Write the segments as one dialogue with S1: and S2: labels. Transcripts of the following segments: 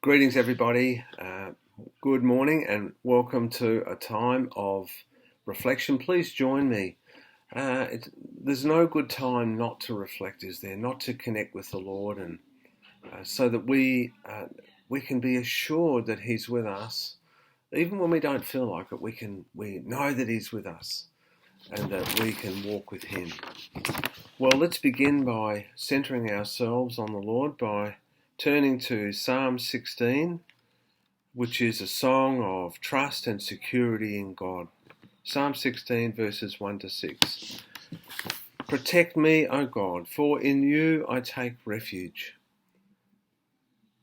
S1: Greetings, everybody. Good morning and welcome to a time of reflection. Please join me. There's no good time not to reflect, is there? Not to connect with the Lord, and so that we can be assured that He's with us, even when we don't feel like it. We know that He's with us, and that we can walk with Him. Well, let's begin by centering ourselves on the Lord by turning to Psalm 16, which is a song of trust and security in God. Psalm 16, verses 1 to 6. Protect me, O God, for in you I take refuge.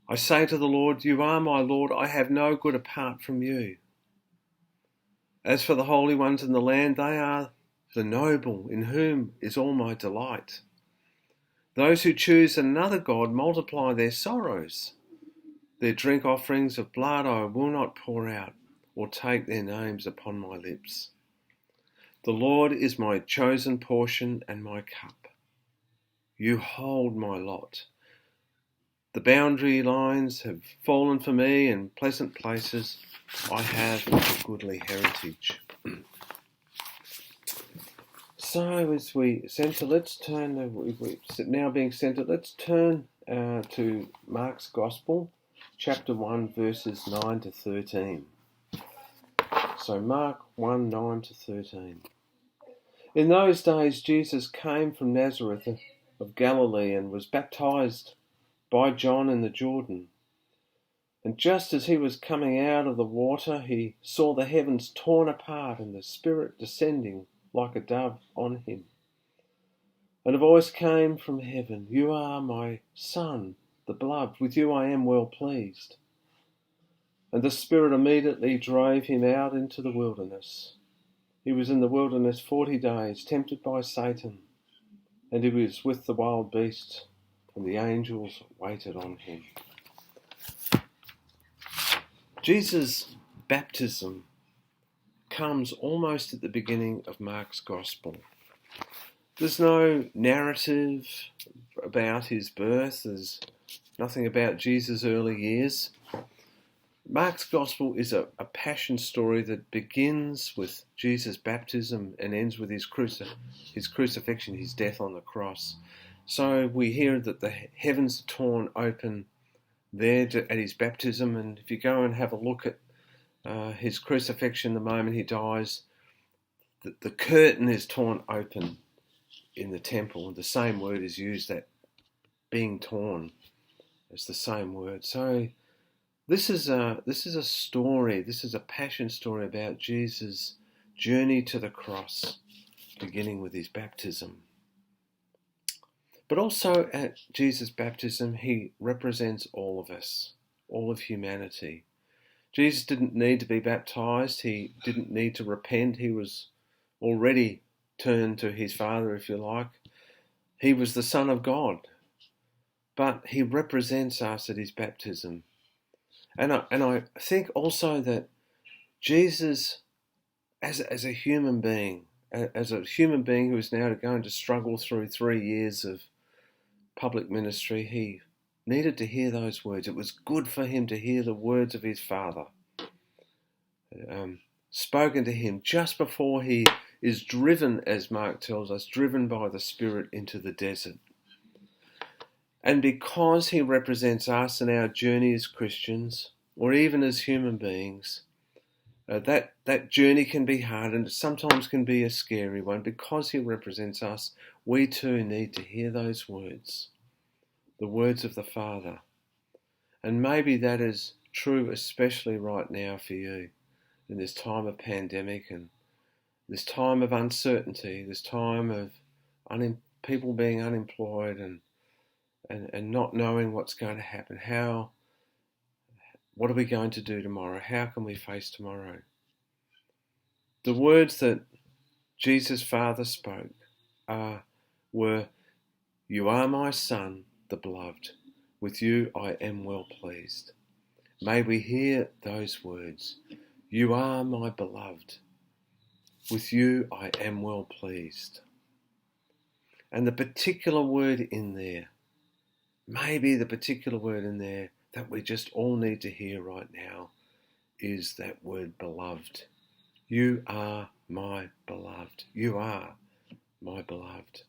S1: I say to the Lord, you are my Lord, I have no good apart from you. As for the holy ones in the land, they are the noble, in whom is all my delight. Those who choose another God multiply their sorrows. Their drink offerings of blood I will not pour out, or take their names upon my lips. The Lord is my chosen portion and my cup. You hold my lot. The boundary lines have fallen for me in pleasant places. I have a goodly heritage. So as we center, let's turn to Mark's Gospel, chapter 1, verses 9 to 13. So Mark 1, 9 to 13. In those days Jesus came from Nazareth of Galilee and was baptized by John in the Jordan. And just as he was coming out of the water, he saw the heavens torn apart and the Spirit descending like a dove on him. And a voice came from heaven, you are my Son, the beloved, with you I am well pleased. And the Spirit immediately drove him out into the wilderness. He was in the wilderness 40 days, tempted by Satan, and he was with the wild beasts, and the angels waited on him. Jesus' baptism comes almost at the beginning of Mark's Gospel. There's no narrative about his birth. There's nothing about Jesus' early years. Mark's Gospel is a passion story that begins with Jesus' baptism and ends with his crucifixion, his death on the cross. So we hear that the heavens are torn open there at his baptism, and if you go and have a look at his crucifixion, the moment he dies, the curtain is torn open in the temple. The same word is used, that being torn. It's the same word. So this is a story. This is a passion story about Jesus' journey to the cross, beginning with his baptism. But also at Jesus' baptism, he represents all of us, all of humanity. Jesus didn't need to be baptized. He didn't need to repent. He was already turned to his Father, if you like. He was the Son of God. But he represents us at his baptism. And I think also that Jesus, as a human being who is now going to struggle through 3 years of public ministry, he needed to hear those words. It was good for him to hear the words of his Father, spoken to him just before he is driven, as Mark tells us, driven by the Spirit into the desert. And because he represents us in our journey as Christians, or even as human beings, that journey can be hard and sometimes can be a scary one. Because he represents us, we too need to hear those words, the words of the Father. And maybe that is true especially right now for you, in this time of pandemic and this time of uncertainty, this time of people being unemployed and not knowing what's going to happen. What are we going to do tomorrow? How can we face tomorrow? The words that Jesus' Father spoke were, you are my Son, the beloved. With you I am well pleased. May we hear those words. You are my beloved. With you I am well pleased. And the particular word in there, maybe the particular word in there that we just all need to hear right now is that word beloved. You are my beloved. You are my beloved.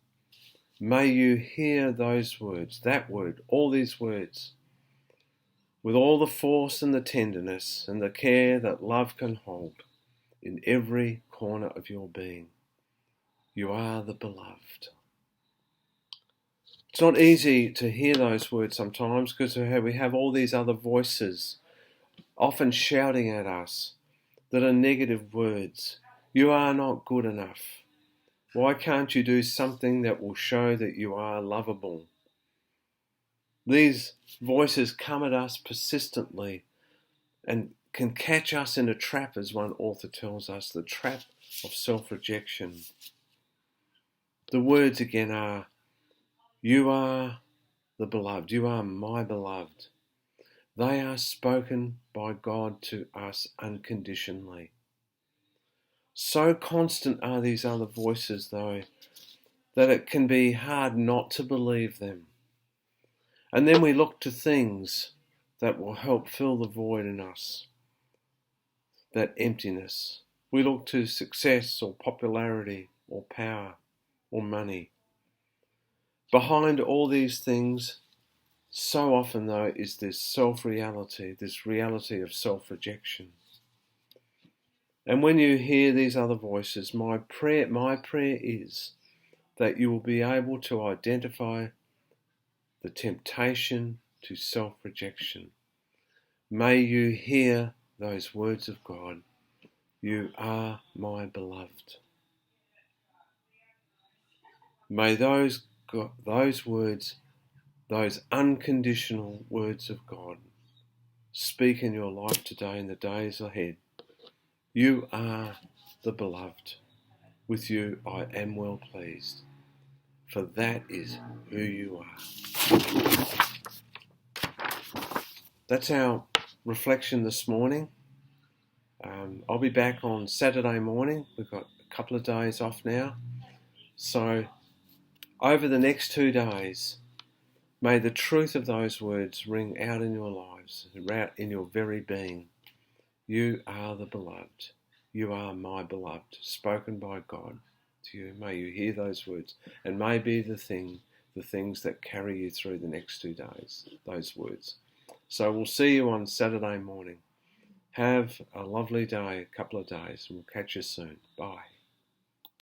S1: May you hear those words, that word, all these words, with all the force and the tenderness and the care that love can hold in every corner of your being. You are the beloved. It's not easy to hear those words sometimes because we have all these other voices often shouting at us that are negative words. You are not good enough. Why can't you do something that will show that you are lovable? These voices come at us persistently and can catch us in a trap, as one author tells us, the trap of self-rejection. The words again are, you are the beloved, you are my beloved. They are spoken by God to us unconditionally. So constant are these other voices, though, that it can be hard not to believe them. And then we look to things that will help fill the void in us, that emptiness. We look to success or popularity or power or money. Behind all these things, so often though, is this self-reality, this reality of self-rejection. And when you hear these other voices, my prayer is that you will be able to identify the temptation to self-rejection. May you hear those words of God. You are my beloved. May those words, those unconditional words of God, speak in your life today and the days ahead. You are the beloved. With you I am well pleased, for that is who you are. That's our reflection this morning. I'll be back on Saturday morning. We've got a couple of days off now. So over the next 2 days, may the truth of those words ring out in your lives, out in your very being. You are the beloved. You are my beloved, spoken by God to you. May you hear those words, and may be the things that carry you through the next 2 days, those words. So we'll see you on Saturday morning. Have a lovely day, a couple of days, and we'll catch you soon. Bye.